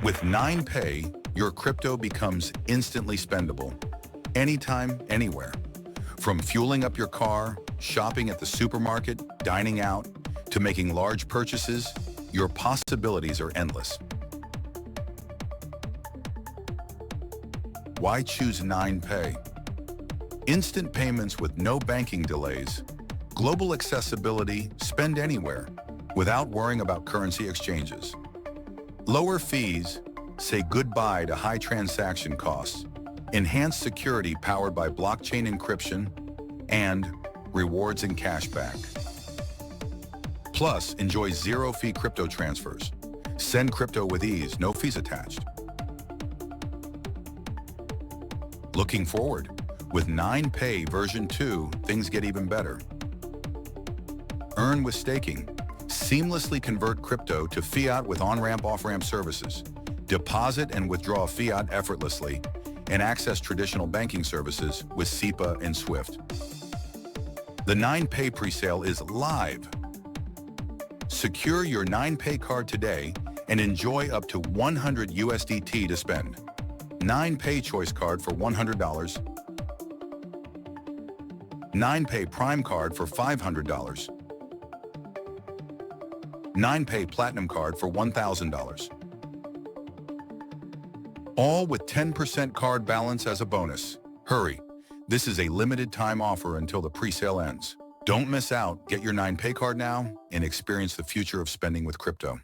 With 9Pay, your crypto becomes instantly spendable, anytime, anywhere. From fueling up your car, shopping at the supermarket, dining out, to making large purchases, your possibilities are endless. Why choose 9Pay? Instant payments with no banking delays, global accessibility, spend anywhere, without worrying about currency exchanges. Lower fees, say goodbye to high transaction costs, enhanced security powered by blockchain encryption, and rewards and cashback. Plus, enjoy zero-fee crypto transfers. Send crypto with ease, no fees attached. Looking forward, with 9Pay version 2, things get even better. Earn with staking. Seamlessly convert crypto to fiat with on-ramp, off-ramp services. Deposit and withdraw fiat effortlessly, and access traditional banking services with SEPA and SWIFT. The 9Pay presale is live. Secure your 9Pay card today and enjoy up to 100 USDT to spend. 9Pay Choice Card for $100. 9Pay Prime Card for $500. 9Pay Platinum Card for $1,000. All with 10% card balance as a bonus. Hurry, this is a limited time offer until the presale ends. Don't miss out, get your 9Pay card now and experience the future of spending with crypto.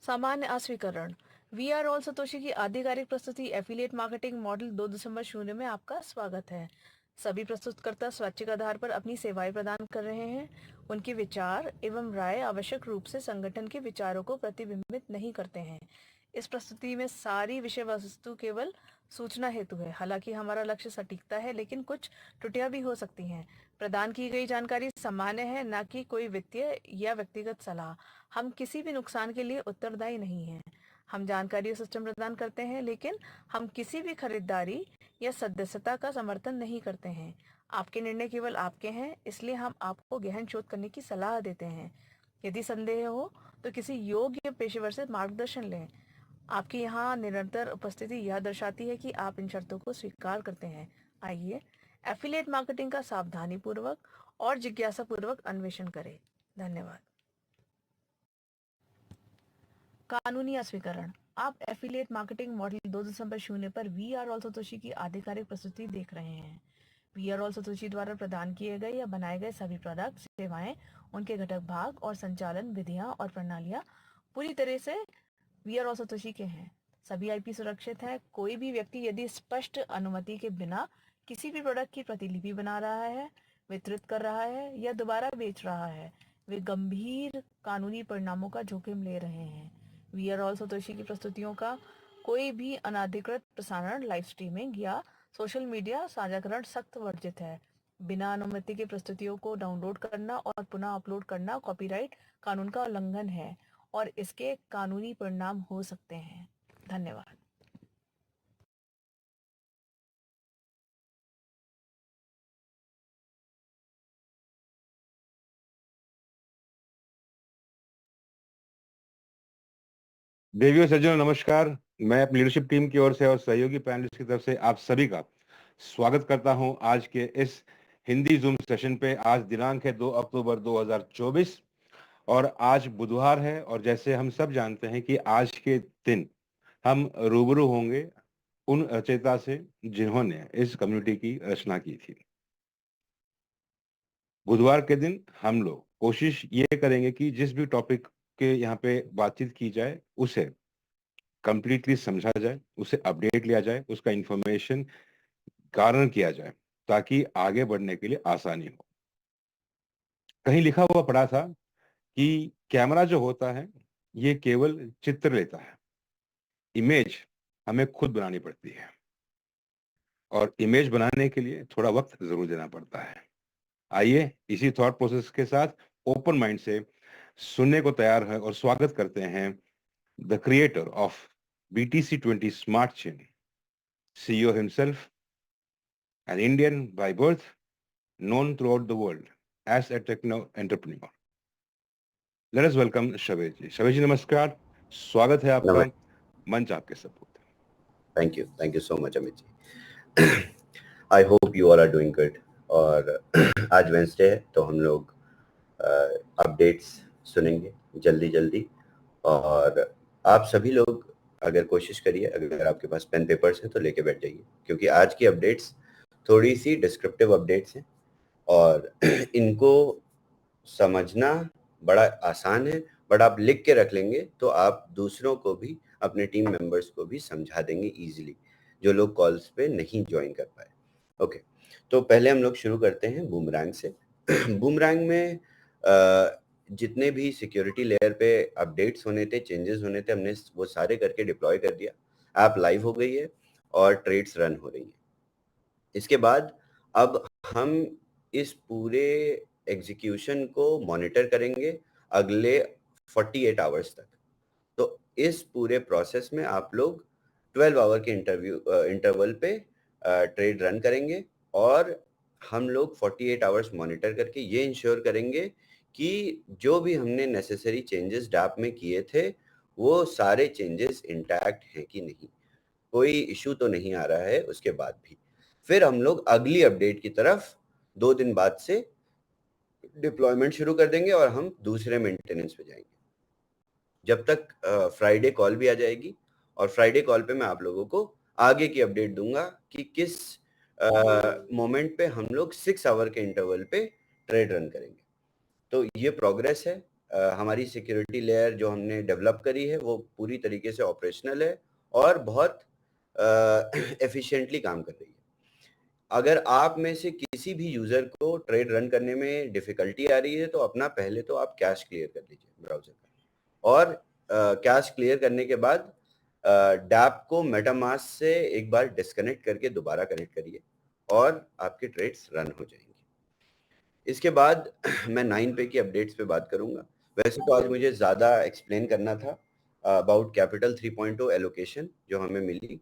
सामान्य अस्वीकरण। We are all Satoshi की आधिकारिक प्रस्तुति affiliate marketing model 2.0 में आपका स्वागत है। सभी प्रस्तुतकर्ता स्वैच्छिक आधार पर अपनी सेवाएं प्रदान कर रहे हैं। उनके विचार एवं राय आवश्यक रूप से संगठन के विचारों को प्रतिबिंबित नहीं करते हैं। इस प्रस्तुति में सारी विषय वस्तु केवल सूचना हेतु है। हालांकि हमारा लक्ष्य सटीकता है, लेकिन कुछ त्रुटियां भी हो सकती हैं। प्रदान की गई जानकारी सामान्य है, न कि कोई वित्तीय या व्यक्तिगत सलाह। हम किसी भी नुकसान के लिए उत्तरदायी नहीं हैं। हम जानकारी और सिस्टम प्रदान करते हैं, लेकिन हम किसी भी खरीदारी या सदस्यता का समर्थन नहीं करते हैं। आपके निर्णय केवल आपके हैं, इसलिए हम आपको गहन शोध करने की सलाह देते हैं। यदि संदेह हो तो किसी योग्य पेशेवर से मार्गदर्शन लें। आपकी यहाँ निरंतर उपस्थिति यह दर्शाती है कि आप इन शर्तों को स्वीकार करते हैं। आइए एफिलिएट मार्केटिंग का सावधानीपूर्वक और जिज्ञासापूर्वक अन्वेषण करें। धन्यवाद। कानूनी अस्वीकरण। आप एफिलिएट मार्केटिंग मॉडल 2.0 पर वी आर ऑल सतोशी की आधिकारिक प्रस्तुति देख रहे हैं। वी आर ऑल सतोशी द्वारा प्रदान किए गए या बनाए गए सभी प्रोडक्ट, सेवाएं, उनके घटक भाग और संचालन विधियां और प्रणालियां पूरी तरह से वी आर ऑल सतोशी के हैं। सभी आईपी सुरक्षित है। कोई भी व्यक्ति यदि स्पष्ट अनुमति के बिना किसी भी प्रोडक्ट की प्रतिलिपि बना रहा है, वितरित कर रहा है या दोबारा बेच रहा है, वे गंभीर कानूनी परिणामों का जोखिम ले रहे हैं। वी आर ऑल सतोशी की प्रस्तुतियों का कोई भी अनाधिकृत प्रसारण, लाइव स्ट्रीमिंग या सोशल मीडिया साझाकरण सख्त वर्जित है। बिना अनुमति के प्रस्तुतियों को डाउनलोड करना और पुनः अपलोड करना कॉपीराइट कानून का उल्लंघन है और इसके कानूनी परिणाम हो सकते हैं। धन्यवाद। देवियों सज्जनों नमस्कार। मैं अपनी लीडरशिप टीम की ओर से और सहयोगी पैनलिस्ट की तरफ से आप सभी का स्वागत करता हूं आज के इस हिंदी जूम सेशन पे। आज दिनांक है 2 अक्टूबर 2024 और आज बुधवार है। और जैसे हम सब जानते हैं कि आज के दिन हम रूबरू होंगे उन रचयिता से जिन्होंने इस कम्युनिटी की रचना की थी। बुधवार के दिन हम लोग कोशिश ये करेंगे कि जिस भी टॉपिक के यहाँ पे बातचीत की जाए उसे कंप्लीटली समझा जाए, उसे अपडेट लिया जाए, उसका इंफॉर्मेशन गार्नर किया जाए ताकि आगे बढ़ने के लिए आसानी हो। कहीं लिखा हुआ पढ़ा था कि कैमरा जो होता है ये केवल चित्र लेता है, इमेज हमें खुद बनानी पड़ती है और इमेज बनाने के लिए थोड़ा वक्त जरूर देना पड़ता है। आइए इसी थॉट प्रोसेस के साथ ओपन माइंड से सुनने को तैयार है और स्वागत करते हैं the creator of BTC20 smart chain, CEO himself, an Indian by birth, known throughout the world as a techno entrepreneur. Let us welcome शवेज जी। शवेज जी नमस्कार, स्वागत है आपका, मंच आपके सपूत। Thank you so much, Amit ji. I hope you all are doing good. और आज Wednesday है तो हम लोग अपडेट्स सुनेंगे जल्दी और आप सभी लोग अगर कोशिश करिए, अगर आपके पास पेन पेपर्स हैं तो लेके बैठ जाइए, क्योंकि आज की अपडेट्स थोड़ी सी डिस्क्रिप्टिव अपडेट्स हैं और इनको समझना बड़ा आसान है, बट आप लिख के रख लेंगे तो आप दूसरों को भी, अपने टीम मेंबर्स को भी समझा देंगे इजीली, जो लोग कॉल्स पे नहीं ज्वाइन कर पाए। ओके, तो पहले हम लोग शुरू करते हैं बूमरैंग से। बूमरैंग में जितने भी सिक्योरिटी लेयर पे अपडेट्स होने थे, चेंजेस होने थे, हमने वो सारे करके डिप्लॉय कर दिया। ऐप लाइव हो गई है और ट्रेड्स रन हो रही हैं। इसके बाद अब हम इस पूरे एग्जीक्यूशन को मॉनिटर करेंगे अगले 48 आवर्स तक। तो इस पूरे प्रोसेस में आप लोग 12 आवर के इंटरवल पे ट्रेड रन करेंगे और हम लोग 48 आवर्स मॉनिटर करके ये इंश्योर करेंगे कि जो भी हमने नेसेसरी चेंजेस डैप में किए थे वो सारे चेंजेस इंटैक्ट हैं कि नहीं, कोई इशू तो नहीं आ रहा है उसके बाद भी। फिर हम लोग अगली अपडेट की तरफ 2 दिन बाद से डिप्लॉयमेंट शुरू कर देंगे और हम दूसरे मेंटेनेंस पे जाएंगे, जब तक फ्राइडे कॉल भी आ जाएगी। और फ्राइडे कॉल पे मैं आप लोगों को आगे की अपडेट दूंगा कि किस मोमेंट पे हम लोग 6 आवर के इंटरवल पे ट्रेड रन करेंगे। तो ये प्रोग्रेस है। हमारी सिक्योरिटी लेयर जो हमने डेवलप करी है वो पूरी तरीके से ऑपरेशनल है और बहुत एफिशिएंटली काम कर रही है। अगर आप में से किसी भी यूजर को ट्रेड रन करने में डिफिकल्टी आ रही है तो अपना पहले तो आप कैश क्लियर कर लीजिए ब्राउजर का, और कैश क्लियर करने के बाद डैप को मेटामास्क से एक बार डिस्कनेक्ट करके दोबारा कनेक्ट करिए और आपके ट्रेड्स रन हो जाएंगे। इसके बाद मैं 9पे की अपडेट्स पे बात करूंगा। वैसे तो आज मुझे ज़्यादा एक्सप्लेन करना था अबाउट कैपिटल 3.0 एलोकेशन जो हमें मिली।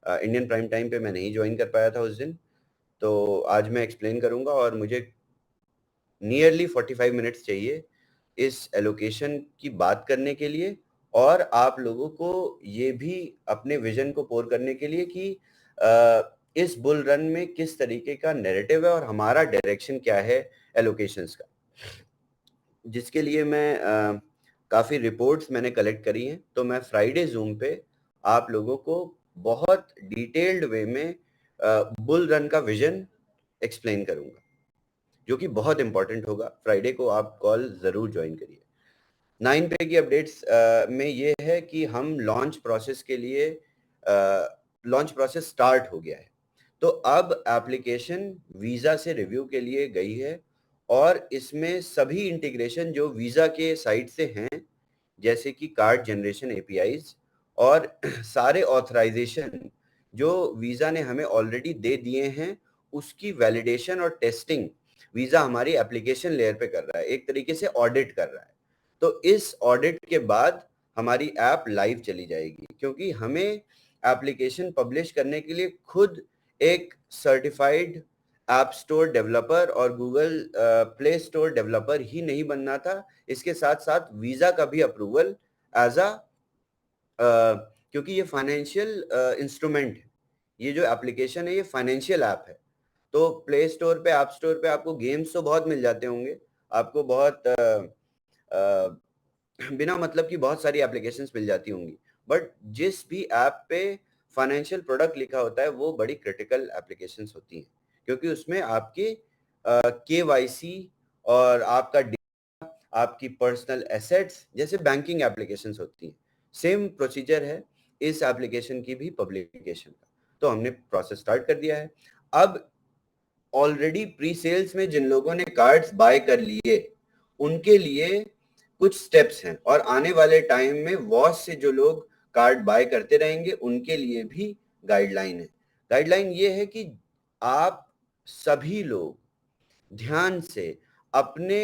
इंडियन प्राइम टाइम पे मैं नहीं ज्वाइन कर पाया था उस दिन, तो आज मैं एक्सप्लेन करूंगा और मुझे नियरली 45 मिनट्स चाहिए इस एलोकेशन की बात करने के लिए और आप लोगों को ये भी अपने विजन को पोर करने के लिए कि इस बुल रन में किस तरीके का नैरेटिव है और हमारा डायरेक्शन क्या है एलोकेशंस का, जिसके लिए मैं काफ़ी रिपोर्ट्स मैंने कलेक्ट करी हैं। तो मैं फ्राइडे जूम पे आप लोगों को बहुत डिटेल्ड वे में बुल रन का विजन एक्सप्लेन करूंगा, जो कि बहुत इंपॉर्टेंट होगा। फ्राइडे को आप कॉल ज़रूर ज्वाइन करिए। 9 पे की अपडेट्स में ये है कि हम लॉन्च प्रोसेस के लिए लॉन्च प्रोसेस स्टार्ट हो गया है। तो अब एप्लीकेशन वीज़ा से रिव्यू के लिए गई है और इसमें सभी इंटीग्रेशन जो वीज़ा के साइड से हैं, जैसे कि कार्ड जनरेशन एपीआईज और सारे ऑथराइजेशन जो वीज़ा ने हमें ऑलरेडी दे दिए हैं, उसकी वैलिडेशन और टेस्टिंग वीज़ा हमारी एप्लीकेशन लेयर पे कर रहा है, एक तरीके से ऑडिट कर रहा है। तो इस ऑडिट के बाद हमारी ऐप लाइव चली जाएगी, क्योंकि हमें एप्लीकेशन पब्लिश करने के लिए खुद एक सर्टिफाइड ऐप स्टोर डेवलपर और गूगल प्ले स्टोर डेवलपर ही नहीं बनना था, इसके साथ साथ वीज़ा का भी अप्रूवल एज अ, क्योंकि ये फाइनेंशियल इंस्ट्रूमेंट है, ये जो एप्लीकेशन है ये फाइनेंशियल ऐप है। तो प्ले स्टोर पे, ऐप स्टोर पे आपको गेम्स तो बहुत मिल जाते होंगे, आपको बहुत बिना मतलब की बहुत सारी एप्लीकेशंस मिल जाती होंगी, बट जिस भी ऐप पे फाइनेंशियल प्रोडक्ट लिखा होता है वो बड़ी क्रिटिकल एप्लीकेशंस होती हैं, क्योंकि उसमें आपके KYC और आपका डेटा, आपकी पर्सनल एसेट्स जैसे बैंकिंग एप्लीकेशंस होती हैं। सेम प्रोसीजर है इस एप्लीकेशन की भी पब्लिकेशन का। तो हमने प्रोसेस स्टार्ट कर दिया है। अब ऑलरेडी प्री सेल्स में जिन लोगों ने कार्ड्स बाय कर लिए उनके लिए कुछ स्टेप्स हैं, और आने वाले टाइम में वॉच से जो लोग कार्ड बाय करते रहेंगे उनके लिए भी गाइडलाइन है। गाइडलाइन ये है कि आप सभी लोग ध्यान से अपने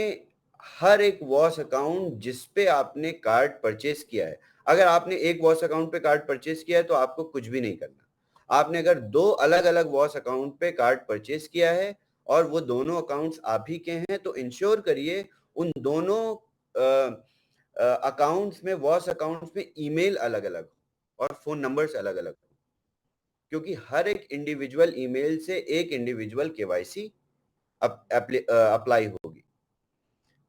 हर एक वॉस अकाउंट जिस पे आपने कार्ड परचेस किया है, अगर आपने एक वॉस अकाउंट पे कार्ड परचेस किया है तो आपको कुछ भी नहीं करना। आपने अगर 2 अलग-अलग वॉस अकाउंट पे कार्ड परचेस किया है और वो दोनों अकाउंट्स आप ही के हैं, तो इंश्योर करिए उन दोनों अकाउंट्स में, वॉस अकाउंट्स में ईमेल अलग-अलग और फोन नंबर्स अलग-अलग, क्योंकि हर एक इंडिविजुअल ईमेल से एक इंडिविजुअल केवाईसी अप्लाई होगी।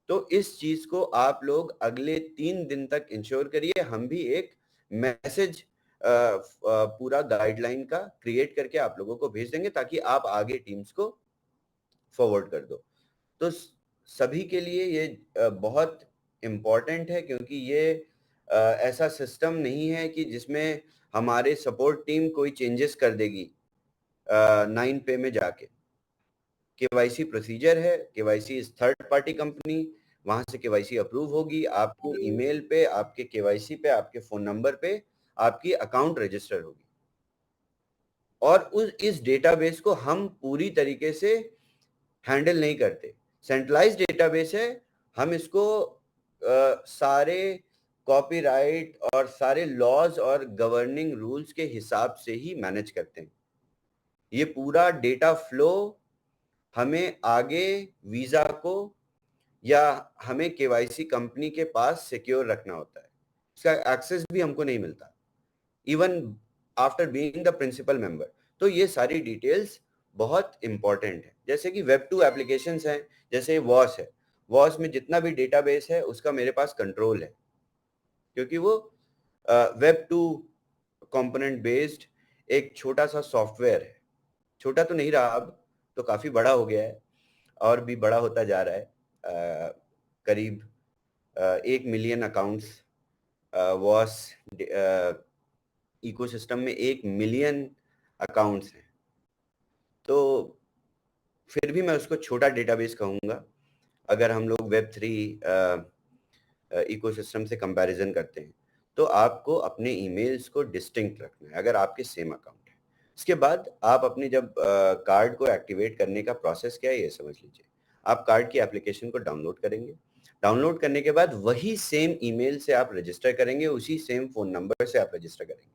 तो इस चीज को आप लोग अगले 3 दिन तक इंश्योर करिए। हम भी एक मैसेज पूरा गाइडलाइन का क्रिएट करके आप लोगों को भेज देंगे ताकि आप आगे टीम्स को फॉरवर्ड कर दो। तो सभी के लिए ये बहुत इम्पोर्टेंट है, क्योंकि ये ऐसा सिस्टम नहीं है कि जिसमें हमारे सपोर्ट टीम कोई चेंजेस कर देगी 9 पे में जाके। केवाईसी प्रोसीजर है, KYC is third party company, वहां से केवाईसी अप्रूव होगी, आपको ईमेल पे, आपके केवाईसी पे, आपके फोन नंबर पे आपकी अकाउंट रजिस्टर होगी। और इस डेटाबेस को हम पूरी तरीके से हैंडल नहीं करते, सेंट्रलाइज डेटाबेस है। हम इसको सारे कॉपीराइट और सारे लॉज और गवर्निंग रूल्स के हिसाब से ही मैनेज करते हैं। ये पूरा डेटा फ्लो हमें आगे वीजा को या हमें केवाईसी कंपनी के पास सिक्योर रखना होता है। इसका एक्सेस भी हमको नहीं मिलता even after being the principal member. तो ये सारी डिटेल्स बहुत इंपॉर्टेंट है। जैसे कि वेब 2 एप्लीकेशंस हैं, जैसे वॉस है, वॉस में जितना भी डेटाबेस है उसका मेरे पास कंट्रोल है, क्योंकि वो वेब 2 कंपोनेंट बेस्ड एक छोटा सा सॉफ्टवेयर है। छोटा तो नहीं रहा, अब तो काफी बड़ा हो गया है और भी बड़ा होता जा रहा है। करीब 1 मिलियन अकाउंट्स वॉस इकोसिस्टम में 1 मिलियन अकाउंट्स हैं। तो फिर भी मैं उसको छोटा डेटाबेस कहूँगा अगर हम लोग वेब 3 इकोसिस्टम से कंपैरिजन करते हैं। तो आपको अपने ईमेल्स को डिस्टिंक्ट रखना है अगर आपके सेम अकाउंट है। इसके बाद आप अपनी जब कार्ड को एक्टिवेट करने का प्रोसेस क्या है ये समझ लीजिए। आप कार्ड की एप्लीकेशन को डाउनलोड करेंगे। डाउनलोड करने के बाद वही सेम ईमेल से आप रजिस्टर करेंगे, उसी सेम फोन नंबर से आप रजिस्टर करेंगे।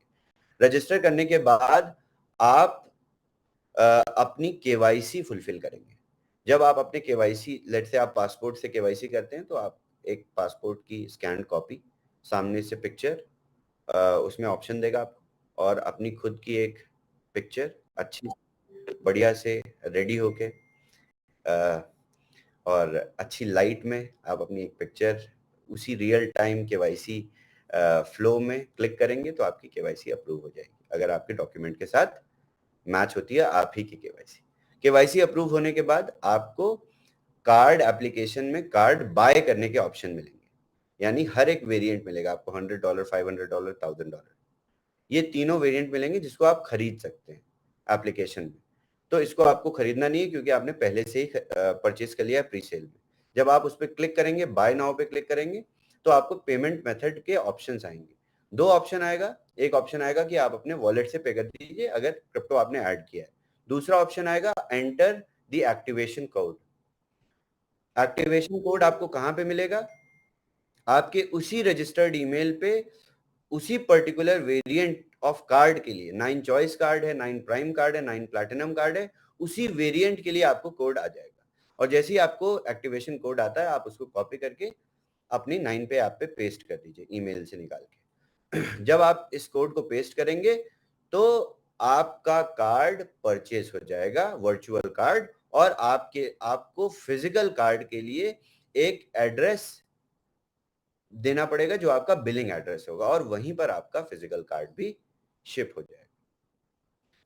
रजिस्टर करने के बाद आप अपनी केवाईसी फुलफिल करेंगे। जब आप अपने केवाईसी, लेट्स से आप पासपोर्ट से केवाईसी करते हैं, तो आप एक पासपोर्ट की स्कैन कॉपी, सामने से पिक्चर, उसमें ऑप्शन देगा आपको, और अपनी खुद की एक पिक्चर अच्छी बढ़िया से रेडी होके और अच्छी लाइट में आप अपनी एक पिक्चर उसी रियल टाइम केवाईसी फ्लो में क्लिक करेंगे तो आपकी केवाईसी अप्रूव हो जाएगी, अगर आपके डॉक्यूमेंट के साथ मैच होती है आप ही की केवाईसी अप्रूव होने के बाद आपको कार्ड एप्लीकेशन में कार्ड बाय करने के ऑप्शन मिलेंगे। यानी हर एक वेरिएंट मिलेगा आपको, $100, $500, $1000, ये तीनों वेरिएंट मिलेंगे जिसको आप खरीद सकते हैं एप्लीकेशन में। तो इसको आपको खरीदना नहीं है क्योंकि आपने पहले से ही परचेज कर लिया है प्री सेल में। जब आप उस पर क्लिक करेंगे, बाय नाउ पे क्लिक करेंगे, तो आपको पेमेंट मेथड के ऑप्शंस आएंगे। 2 ऑप्शन आएगा। एक ऑप्शन आएगा कि आप अपने वॉलेट से पे कर दीजिए अगर क्रिप्टो आपने ऐड किया है। दूसरा ऑप्शन आएगा enter the activation code. Activation code आपको कहां पे मिलेगा? आपके उसी रजिस्टर्ड ईमेल पे, उसी पर्टिकुलर वेरिएंट ऑफ कार्ड के लिए, 9 चॉइस कार्ड है, 9 प्राइम कार्ड है, 9 प्लैटिनम कार्ड है, उसी वेरिएंट के लिए आपको कोड आ जाएगा। और जैसे ही आपको एक्टिवेशन कोड आता है आप उसको कॉपी करके अपनी 9 पे ऐप पे पेस्ट कर दीजिए ईमेल से निकाल के। जब आप इस कोड को पेस्ट करेंगे तो आपका कार्ड परचेज हो जाएगा, वर्चुअल कार्ड, और आपको फिजिकल कार्ड के लिए एक एड्रेस देना पड़ेगा जो आपका बिलिंग एड्रेस होगा, और वहीं पर आपका फिजिकल कार्ड भी शिप हो जाएगा।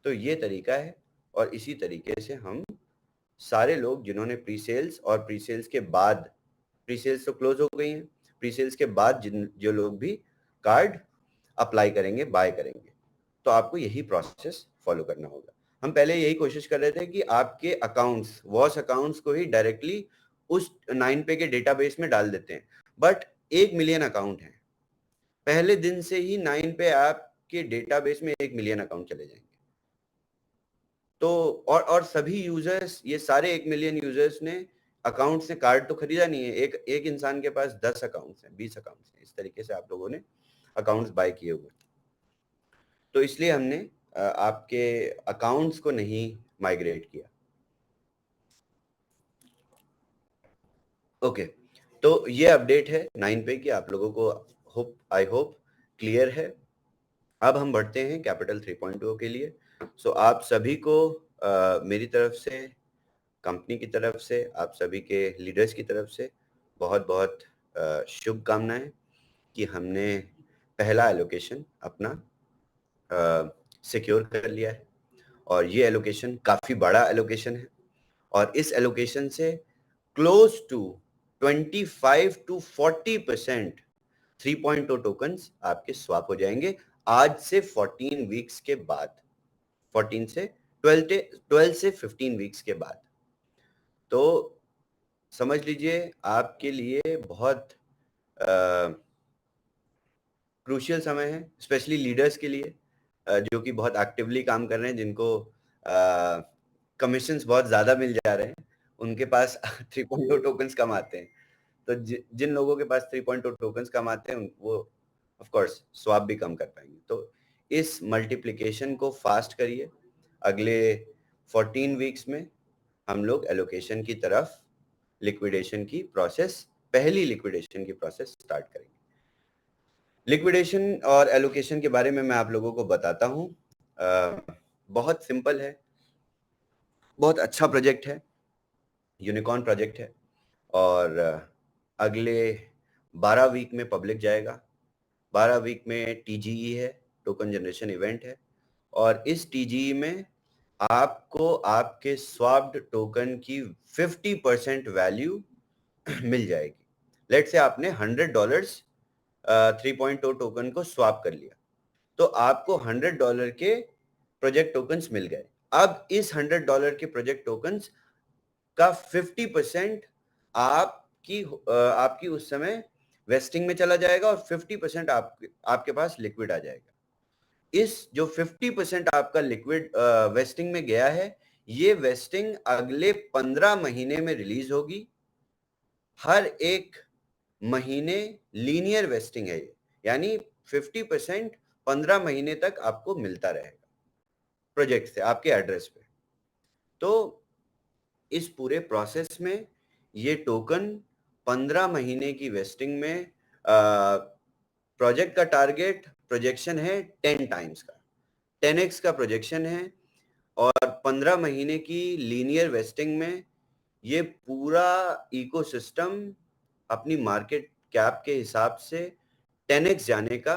तो ये तरीका है, और इसी तरीके से हम सारे लोग जिन्होंने प्री सेल्स और प्री सेल्स के बाद, प्री सेल्स तो क्लोज हो गई हैं, प्री सेल्स के बाद जो लोग भी कार्ड अप्लाई करेंगे, बाय करेंगे, तो आपको यही प्रोसेस फॉलो करना होगा। हम पहले यही कोशिश कर रहे थे कि आपके अकाउंट्स, वॉस अकाउंट्स को ही डायरेक्टली उस 9 पे के डेटाबेस में डाल देते हैं, बट 1 मिलियन अकाउंट है, पहले दिन से ही 9 पे ऐप के डेटाबेस में 1 मिलियन अकाउंट चले जाएंगे। तो और सभी यूजर्स, ये सारे 1 मिलियन यूजर्स ने अकाउंट से कार्ड तो खरीदा नहीं है। एक इंसान के पास 10 अकाउंट्स हैं, 20 अकाउंट्स हैं, इस तरीके से आप लोगों ने अकाउंट्स बाय किए हुए। तो इसलिए हमने आपके अकाउंट्स को नहीं माइग्रेट किया। ओके, तो ये अपडेट है 9 पे की, आप लोगों को आई होप क्लियर है। अब हम बढ़ते हैं कैपिटल 3.0 के लिए। सो आप सभी को मेरी तरफ से, कंपनी की तरफ से, आप सभी के लीडर्स की तरफ से बहुत बहुत शुभकामनाएं कि हमने पहला एलोकेशन अपना सिक्योर कर लिया है। और ये एलोकेशन काफ़ी बड़ा एलोकेशन है और इस एलोकेशन से क्लोज टू 25 to 40% 3.0 टोकन्स आपके स्वैप हो जाएंगे आज से 14 वीक्स के बाद, 14 से 12 से 15 वीक्स के बाद। तो समझ लीजिए आपके लिए बहुत क्रूशियल समय है, स्पेशली लीडर्स के लिए जो कि बहुत एक्टिवली काम कर रहे हैं, जिनको कमीशंस बहुत ज़्यादा मिल जा रहे हैं, उनके पास 3.0 टोकन्स कम आते हैं। तो जिन लोगों के पास 3.0 टोकन्स कम आते हैं वो ऑफ कोर्स स्वैप भी कम कर पाएंगे। तो इस मल्टीप्लिकेशन को फास्ट करिए। अगले 14 वीक्स में हम लोग एलोकेशन की तरफ लिक्विडेशन की प्रोसेस, पहली लिक्विडेशन की प्रोसेस स्टार्ट करेंगे। लिक्विडेशन और एलोकेशन के बारे में मैं आप लोगों को बताता हूँ। बहुत सिंपल है, बहुत अच्छा प्रोजेक्ट है, यूनिकॉर्न प्रोजेक्ट है और अगले 12 वीक में पब्लिक जाएगा। 12 वीक में TGE है, टोकन जनरेशन इवेंट है, और इस TGE में आपको आपके स्वैप्ड टोकन की 50% वैल्यू मिल जाएगी। लेट्स से आपने $100 3.0 टोकन को स्वैप कर लिया, तो आपको $100 के प्रोजेक्ट टोकन्स मिल गए। अब इस $100 के प्रोजेक्ट टोकन्स का 50% आपकी उस समय वेस्टिंग में चला जाएगा और 50% आपके पास लिक्विड आ जाएगा। इस जो 50% आपका लिक्विड वेस्टिंग में गया है, ये वेस्टिंग अगले 15 महीने में रिलीज होगी। हर एक महीने लीनियर वेस्टिंग है ये, यानी 50% 15 महीने तक आपको मिलता रहेगा प्रोजेक्ट से आपके एड्रेस पे। तो इस पूरे प्रोसेस में ये टोकन 15 महीने की वेस्टिंग में प्रोजेक्ट का टारगेट प्रोजेक्शन है 10 टाइम्स का, 10x का प्रोजेक्शन है, और 15 महीने की लीनियर वेस्टिंग में ये पूरा इकोसिस्टम अपनी मार्केट कैप के हिसाब से 10x जाने का,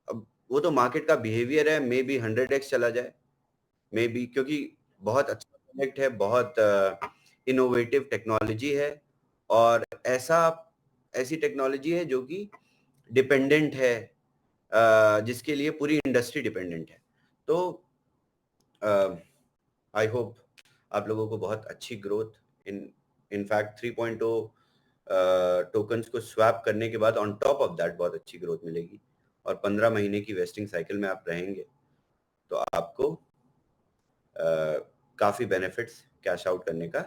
अब वो तो मार्केट का बिहेवियर है, मे बी 100x चला जाए, मे बी, क्योंकि बहुत अच्छा प्रोजेक्ट है, बहुत इनोवेटिव टेक्नोलॉजी है और ऐसी टेक्नोलॉजी है जो कि डिपेंडेंट है, जिसके लिए पूरी इंडस्ट्री डिपेंडेंट है। तो आई होप आप लोगों को बहुत अच्छी ग्रोथ, इनफैक्ट 3.0 टोकन्स को स्वैप करने के बाद ऑन टॉप ऑफ दैट बहुत अच्छी ग्रोथ मिलेगी और 15 महीने की वेस्टिंग साइकिल में आप रहेंगे तो आपको काफ़ी बेनिफिट्स कैश आउट करने का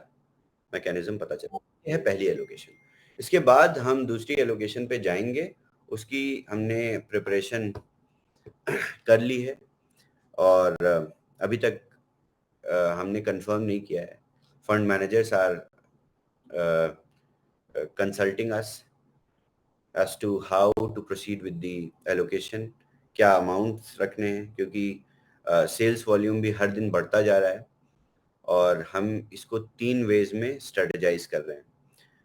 मैकेनिज्म पता चला। यह है पहली एलोकेशन। इसके बाद हम दूसरी एलोकेशन पे जाएंगे, उसकी हमने प्रिपरेशन कर ली है और अभी तक हमने कंफर्म नहीं किया है। Fund managers are consulting us as to how to proceed with the allocation, क्या अमाउंट्स रखने हैं, क्योंकि सेल्स वॉल्यूम भी हर दिन बढ़ता जा रहा है और हम इसको 3 वेज में स्ट्रेटेजाइज कर रहे हैं।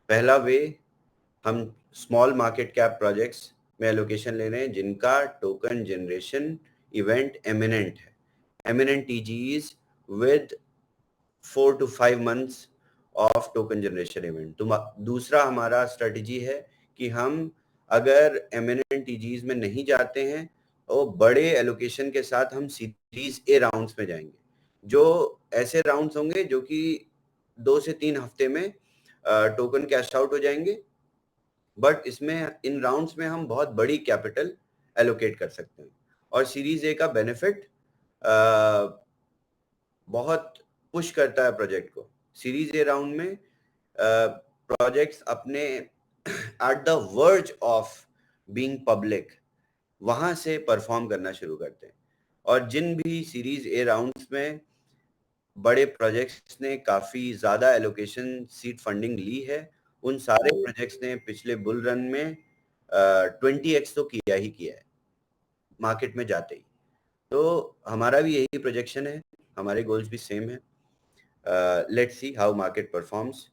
पहला वे, हम स्मॉल मार्केट कैप प्रोजेक्ट्स में एलोकेशन ले रहे हैं जिनका टोकन जनरेशन इवेंट एमिनेंट है, eminent TGEs with 4 to 5 months of token generation event. तो दूसरा हमारा स्ट्रेटेजी है कि हम अगर एमिनेंट TGEs में नहीं जाते हैं तो बड़े एलोकेशन के साथ हम सीरीज A राउंड्स में जाएंगे, जो ऐसे राउंड्स होंगे जो कि 2 से 3 हफ्ते में टोकन कैश आउट हो जाएंगे, बट इसमें इन राउंड्स में हम बहुत बड़ी कैपिटल एलोकेट कर सकते हैं। और सीरीज A का बेनिफिट बहुत पुश करता है प्रोजेक्ट को। सीरीज ए राउंड में प्रोजेक्ट्स अपने at the verge of being public वहां से परफॉर्म करना शुरू करते हैं। और जिन भी सीरीज ए राउंड्स में बड़े प्रोजेक्ट्स ने काफी ज्यादा एलोकेशन सीड फंडिंग ली है, उन सारे प्रोजेक्ट्स ने पिछले बुल रन में 20x तो किया ही किया है मार्केट में जाते ही। तो हमारा भी यही प्रोजेक्शन है, हमारे गोल्स भी सेम है। Let's see how market performs.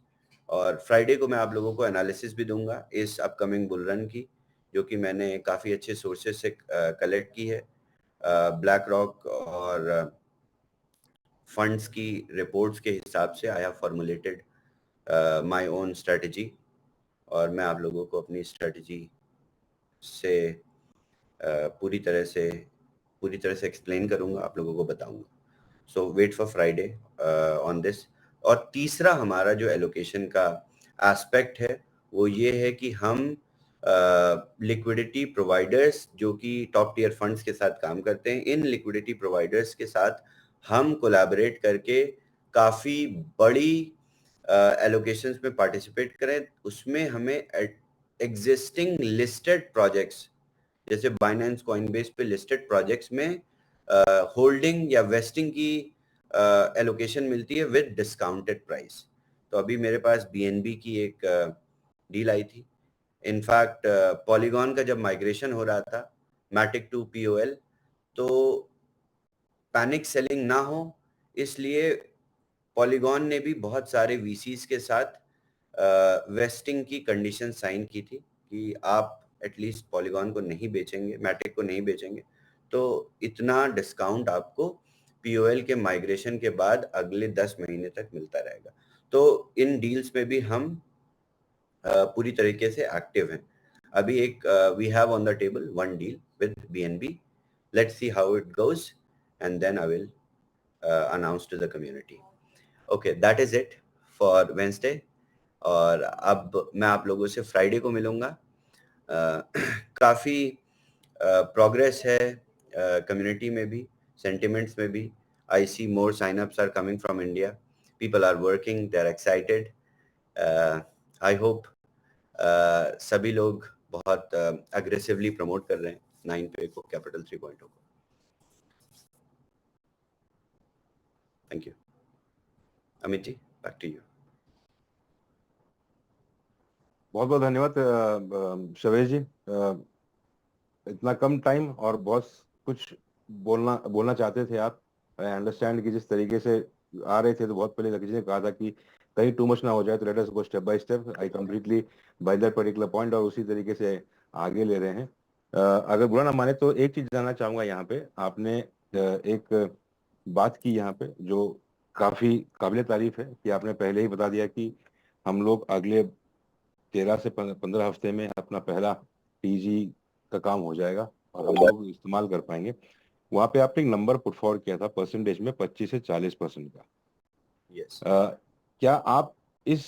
और फ्राइडे को मैं आप लोगों को एनालिसिस भी दूंगा इस अपकमिंग बुल रन की, जो कि मैंने काफ़ी अच्छे सोर्सेज से कलेक्ट की है। ब्लैक रॉक और फंड्स की रिपोर्ट्स के हिसाब से I have formulated my own strategy, और मैं आप लोगों को अपनी स्ट्रेटजी से पूरी तरह से एक्सप्लेन करूंगा, आप लोगों को बताऊंगा। So wait for Friday on this. और तीसरा हमारा जो एलोकेशन का एस्पेक्ट है वो ये है कि हम लिक्विडिटी प्रोवाइडर्स जो कि टॉप टियर फंड्स के साथ काम करते हैं, इन लिक्विडिटी प्रोवाइडर्स के साथ हम कोलैबोरेट करके काफ़ी बड़ी एलोकेशंस में पार्टिसिपेट करें। उसमें हमें एग्जिस्टिंग लिस्टेड प्रोजेक्ट्स जैसे बाइनेंस कॉइनबेस पे लिस्टेड प्रोजेक्ट्स में होल्डिंग या वेस्टिंग की एलोकेशन मिलती है विद डिस्काउंटेड प्राइस। तो अभी मेरे पास BNB की एक डील आई थी। इनफैक्ट पॉलीगॉन का जब माइग्रेशन हो रहा था मैटिक टू POL, तो पैनिक सेलिंग ना हो इसलिए पॉलीगॉन ने भी बहुत सारे VCs के साथ वेस्टिंग की कंडीशन साइन की थी कि आप एटलीस्ट पॉलीगॉन को नहीं बेचेंगे, मैटिक को नहीं बेचेंगे, तो इतना डिस्काउंट आपको POL के माइग्रेशन के बाद अगले 10 महीने तक मिलता रहेगा। तो इन डील्स में भी हम पूरी तरीके से एक्टिव हैं। अभी एक we have on the table one deal with BNB। Let's see how it goes and then I will announce to the community. Okay, that is it for Wednesday. और अब मैं आप लोगों से फ्राइडे को मिलूंगा। काफ़ी प्रोग्रेस है कम्युनिटी में भी, सेंटिमेंट्स में भी। I see more sign ups are coming from India, people are working, they are excited. I hope सभी लोग बहुत अग्रेसिवली प्रमोट कर रहे हैं 9 को, कैपिटल 3.0 को। Thank you. Amit ji, back to you. बहुत बहुत धन्यवाद शवेश जी। इतना कम टाइम और बहुत कुछ बोलना चाहते थे आप। आई अंडरस्टैंड कि जिस तरीके से आ रहे थे तो बहुत पहले लकीज ने कहा था कि कहीं टू मच ना हो जाए, तो let us go step by step. I completely by that particular point और उसी तरीके से आगे ले रहे हैं। अगर बुरा ना माने तो एक चीज जानना चाहूंगा यहाँ पे। आपने एक बात की यहाँ पे जो काफी काबिल तारीफ है कि आपने पहले ही बता दिया कि हम लोग अगले 13 से 15 हफ्ते में अपना पहला TG का काम हो जाएगा और हम लोग इस्तेमाल कर पाएंगे। वहाँ पे आपने एक नंबर पुट फॉरवर्ड किया था परसेंटेज में 25 से 40% का। यस। क्या आप इस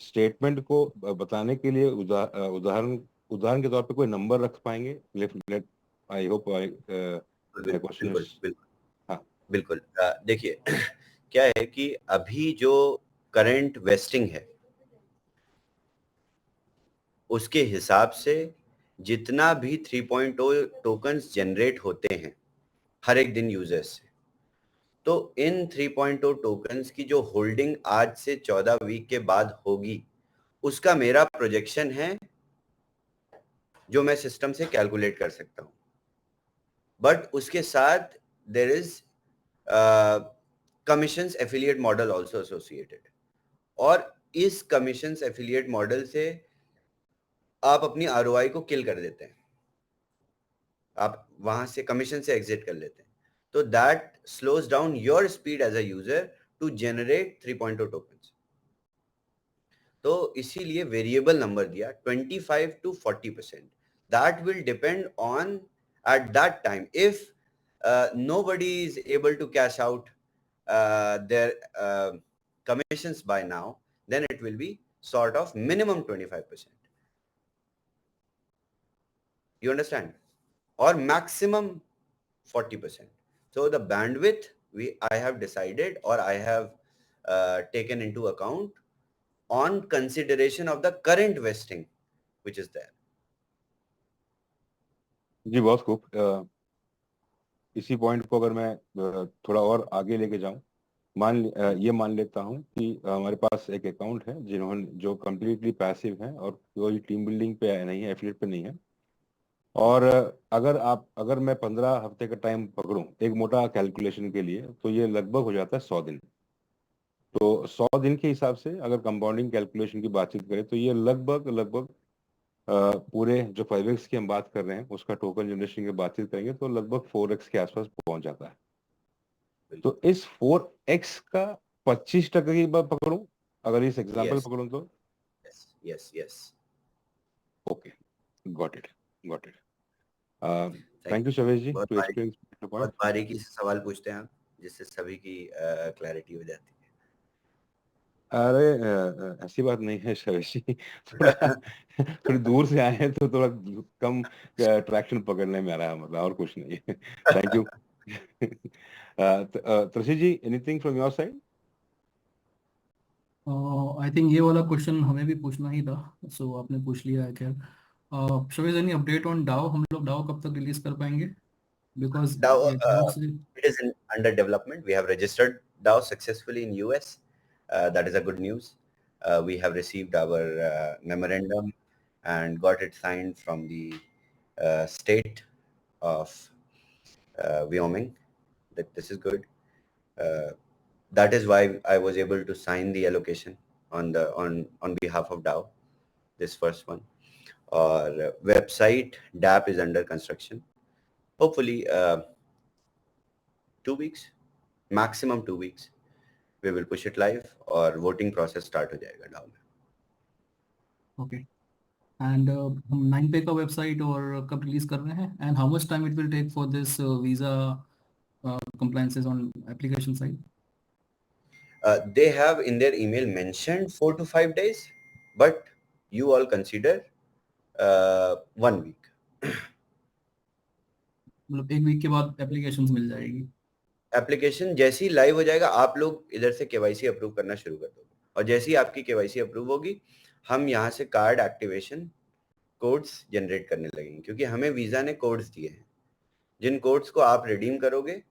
स्टेटमेंट को बताने के लिए उदाहरण के तौर पे कोई नंबर रख पाएंगे? आई होप बिल्कुल। हाँ, बिल्कुल। देखिए क्या है कि अभी जो करंट वेस्टिंग है उसके हिसाब से जितना भी 3.0 टोकन्स जनरेट होते हैं हर एक दिन यूजर्स से, तो इन 3.0 टोकन्स की जो होल्डिंग आज से 14 वीक के बाद होगी उसका मेरा प्रोजेक्शन है जो मैं सिस्टम से कैलकुलेट कर सकता हूं। बट उसके साथ there is commissions affiliate model also associated, और इस कमीशंस एफिलिएट मॉडल से आप अपनी ROI को किल कर देते हैं, आप वहां से कमीशन से एग्जिट कर लेते हैं। तो that slows down your speed as a user to generate 3.0 tokens. तो इसीलिए वेरिएबल नंबर दिया 25 to 40%। That will depend on at that time if nobody is able to cash out their commissions by now, then it will be sort of minimum 25%. You understand? Or maximum 40%. So the bandwidth I have decided, or I have taken into account on consideration of the current vesting which is there. जी बहुत खूब। इसी point को अगर मैं थोड़ा और आगे लेके जाऊं, ये मान लेता हूं कि हमारे पास एक अकाउंट है जो कम्प्लीटली पैसिव है और कोई टीम बिल्डिंग पे नहीं है, एफिलिएट पे नहीं है। और अगर मैं 15 हफ्ते का टाइम पकड़ूं एक मोटा कैलकुलेशन के लिए, तो ये लगभग हो जाता है 100 दिन। तो 100 दिन के हिसाब से अगर कंपाउंडिंग कैलकुलेशन की बातचीत करें तो ये लगभग लगभग पूरे जो 5x की हम बात कर रहे हैं उसका टोकन जनरेशन की बातचीत करेंगे तो लगभग 4x के आसपास पहुंच जाता है। तो इस 4x का 25% की बात पकड़ूं, अगर इस एग्जांपल Yes. पकड़ूं तो Yes. Okay, got it. Thank thank you Shavesh ji बहुत टू एक्सप्लेन द बहुत पॉइंट। बारीकी से सवाल पूछते हैं आप, जिससे सभी की क्लैरिटी हो जाती अरे ऐसी बात नहीं है शवेश जी, थोड़ा थोड़ी दूर से आए हैं तो थोड़ा कम ट्रैक्शन पकड़ने में आ रहा है, मतलब और कुछ नहीं है। Thank you. Trishi ji, anything from your side? I think ये वाला क्वेश्चन हमें भी पूछना ही था, सो आपने पूछ लिया है। खैर, शोविज एनी अपडेट ऑन डाओ? हम लोग डाओ कब तक रिलीज कर पाएंगे? Because DAO. बहुत से It is under development. We have registered DAO successfully in US. That is a good news. We have received our memorandum and got it signed from the state of Wyoming. This is good. That is why I was able to sign the allocation on behalf of DAO. This first one. Our website DApp is under construction. Hopefully 2 weeks, maximum 2 weeks, we will push it live और voting process start हो जाएगा DAO में। Okay, and हम 9पे का website और कब release कर रहे हैं, and how much time it will take for this visa compliances on application side? They have in their email mentioned 4 to 5 days, but you all consider 1 week. मतलब एक week के बाद एप्लीकेशंस मिल जाएगी? एप्लीकेशन जैसे ही live हो जाएगा आप लोग इधर से केवाईसी अप्रूव करना शुरू कर दोगे, और जैसे ही आपकी केवाईसी अप्रूव होगी हम यहाँ से कार्ड एक्टिवेशन कोड्स जनरेट करने लगेंगे, क्योंकि हमें वीजा ने कोड्स दिए हैं, जिन कोड्स को आप रिडीम करोगे,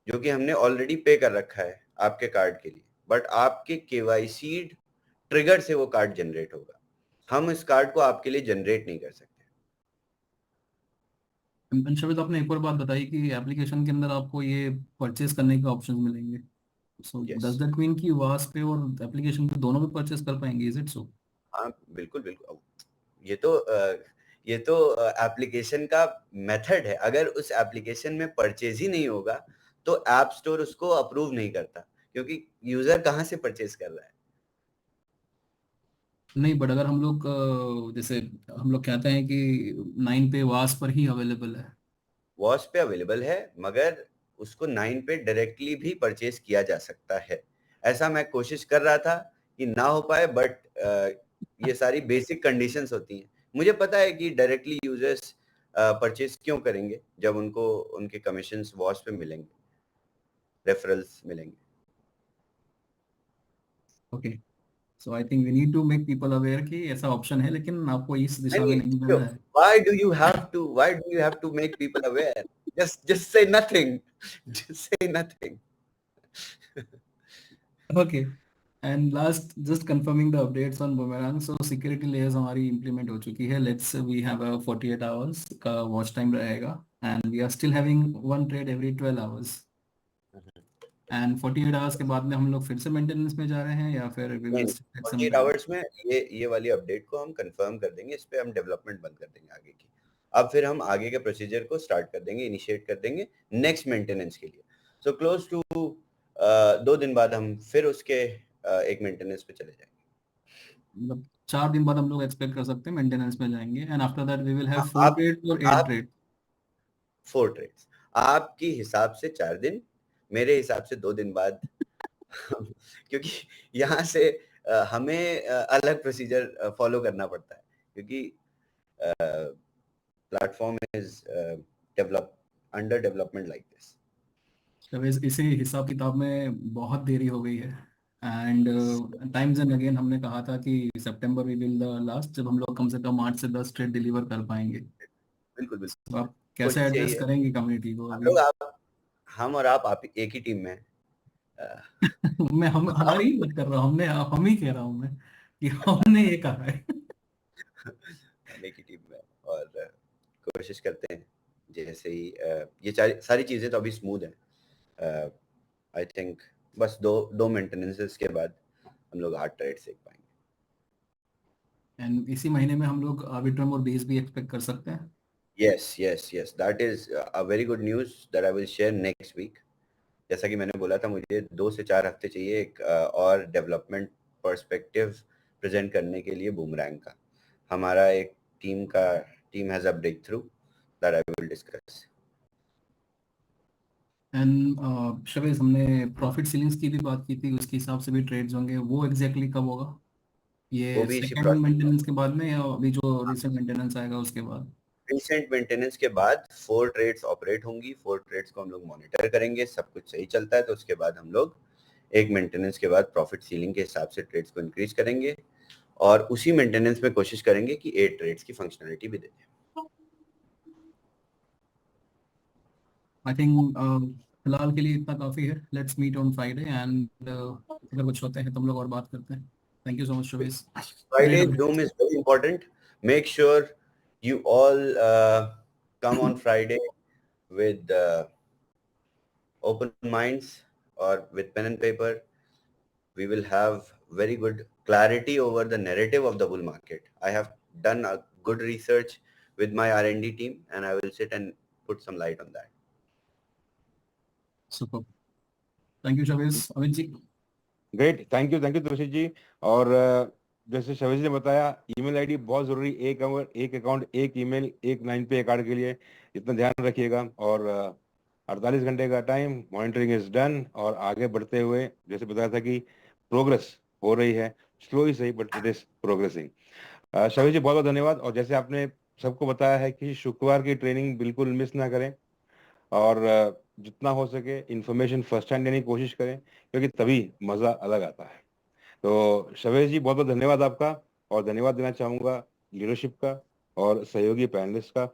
जो कि हमने ऑलरेडी पे कर रखा है आपके कार्ड के लिए, बट आपके केवाईसी ट्रिगर से वो कार्ड जनरेट होगा। हम इस कार्ड को आपके लिए जनरेट नहीं कर सकते। शोविज, आपने एक और बात बताई कि एप्लीकेशन के अंदर आपको ये परचेज करने के ऑप्शंस मिलेंगे, सो डज दैट मीन कि वास पे और एप्लीकेशन पे दोनों पे परचेज कर पाएंगे? Is it so? हाँ बिल्कुल बिल्कुल, ये तो एप्लीकेशन का मेथड है। अगर उस एप्लीकेशन में परचेज ही नहीं होगा तो ऐप स्टोर उसको अप्रूव नहीं करता, क्योंकि यूजर कहाँ से परचेज कर रहा है। नहीं, बट अगर हम लोग जैसे हम लोग कहते हैं कि 9 पे वास पर ही अवेलेबल है। वॉच पे अवेलेबल है, मगर उसको 9 पे डायरेक्टली भी परचेज किया जा सकता है। ऐसा मैं कोशिश कर रहा था कि ना हो पाए, बट ये सारी बेसिक कंडीशंस होती हैं। मुझे पता है कि डायरेक्टली यूजर्स परचेज क्यों करेंगे जब उनको उनके कमीशंस वॉच पे मिलेंगे, रेफरल्स मिलेंगे। Okay, so I think we need to make people aware कि ऐसा ऑप्शन है, लेकिन आपको इस दिशा में नहीं जाना है। Why do you have to make people aware? Just say nothing. Just say nothing. Okay, and last just confirming the updates on Boomerang. So security layers हमारी इंप्लीमेंट हो चुकी है। Let's we have a 48 hours का watch time रहेगा, and we are still having one trade every 12 hours, and 48 hours के बाद में हम लोग फिर से मेंटेनेंस में जा रहे हैं या फिर we will still take some 48 time? Hours में ये वाली अपडेट को हम कंफर्म कर देंगे, इस पे हम डेवलपमेंट बंद कर देंगे आगे की। अब फिर हम आगे के प्रोसीजर को स्टार्ट कर देंगे, इनिशिएट कर देंगे नेक्स्ट मेंटेनेंस के लिए। सो क्लोज टू 2 दिन बाद हम फिर उसके एक मेंटेनेंस पे चले जाएंगे। मतलब 4 दिन बाद हम लोग एक्सपेक्ट कर सकते हैं मेंटेनेंस में जाएंगे, and after that we will have 4 up trades और 8 ट्रेड्स। 4 ट्रेड्स आपकी हिसाब से 4 दिन, मेरे हिसाब से 2 दिन बाद क्योंकि यहाँ से हमें अलग प्रोसीजर फॉलो करना पड़ता है, क्योंकि platform is develop under development like this. तो इसी हिसाब किताब में बहुत देरी हो गई है। एंड टाइम्स एंड अगेन हमने कहा था कि सितंबर वी विल द लास्ट, जब हम लोग कम से कम 8 से 10 ट्रेड डिलीवर कर पाएंगे। बिल्कुल तो बिल्कुल। आप कैसे कोशिश यही एड्रेस है। करेंगे कम्युनिटी को हम अभी? लोग हम और आप एक ही टीम में हैं। अ, मैं हम हमारी ही बात कर रहा हूँ, हम ही कह रहा हूँ मैं कि हमने ये कहा है। हम एक ही टीम में हैं और कोशिश करते हैं जैसे ही ये सारी चीजें तो अभी स्मूथ है। आई थिंक बस दो मेंटेनेंसेस के बाद हम लोग 8 ट्रेड सीख पाएंगे। एंड इसी महीने में हम लोग आर्बिट्रम और बेस भी एक्सपेक्ट कर सकते हैं। Yes that is a very good news that I will share next week. जैसा कि मैंने बोला था, मुझे 2 से 4 हफ्ते चाहिए एक और डेवलपमेंट पर्सपेक्टिव प्रेजेंट करने के लिए बूमरैंग का। हमारा एक team has a breakthrough that I will discuss. And Shavez, हमने प्रॉफिट सीलिंग्स की भी बात की थी, उसके हिसाब से भी ट्रेड्स होंगे, वो एग्जैक्टली कब होगा? वो ये भी इसी सेकंड प्रोसेस। मेंटेनेंस के बाद में या अभी जो रिसेंट मेंटेनेंस आएगा उसके बाद? रिसेंट मेंटेनेंस के बाद 4 ट्रेड्स ऑपरेट होंगी। 4 ट्रेड्स को हम लोग मॉनिटर करेंगे, सब कुछ सही चलता है तो उसके बाद हम लोग एक मेंटेनेंस के बाद प्रॉफिट सीलिंग के हिसाब से ट्रेड्स को इंक्रीज करेंगे और उसी मेंटेनेंस में कोशिश करेंगे कि 8 ट्रेड्स की फंक्शनलिटी भी दे दें। आई थिंक फिलहाल के लिए इतना काफी है। Let's meet on Friday and अगर कुछ होते हैं तो हम लोग और बात करते हैं। Thank you so much Shavez. Great Friday Zoom updates. is very important. Make sure you all come on Friday with open minds or with pen and paper. We will have very good clarity over the narrative of the bull market. I have done a good research with my R&D team and I will sit and put some light on that. Super. Thank you Shavez. Amit ji. Great, thank you Tulsi ji. और जैसे शवेज ने बताया, email ID बहुत जरूरी, एक account एक email एक 9 पे कार्ड के लिए इतना ध्यान रखिएगा। और 48 घंटे का टाइम, मॉनिटरिंग इज डन और आगे बढ़ते हुए जैसे बताया था कि प्रोग्रेस हो रही है, स्लो ही सही बट इट इज प्रोग्रेसिंग। शवेज जी बहुत बहुत धन्यवाद। और जैसे आपने सबको बताया है कि शुक्रवार की ट्रेनिंग बिल्कुल मिस ना करें और जितना हो सके इंफॉर्मेशन फर्स्ट हैंड लेने की कोशिश करें, क्योंकि तभी मज़ा अलग आता है। तो शवेश जी बहुत बहुत धन्यवाद आपका। और धन्यवाद देना चाहूँगा लीडरशिप का और सहयोगी पैनलिस्ट का,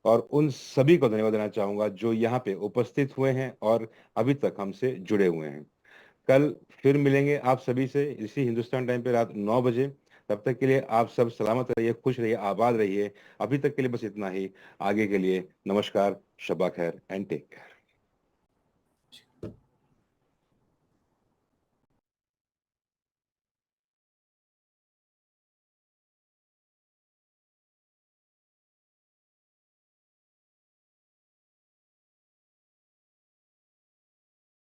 और उन सभी को धन्यवाद देना चाहूँगा जो यहाँ पे उपस्थित हुए हैं और अभी तक हमसे जुड़े हुए हैं। कल फिर मिलेंगे आप सभी से इसी हिंदुस्तान टाइम पे रात 9 बजे। तब तक के लिए आप सब सलामत रहिए, खुश रहिए, आबाद रहिए। अभी तक के लिए बस इतना ही। आगे के लिए नमस्कार, शब्बा खैर एंड टेक केयर।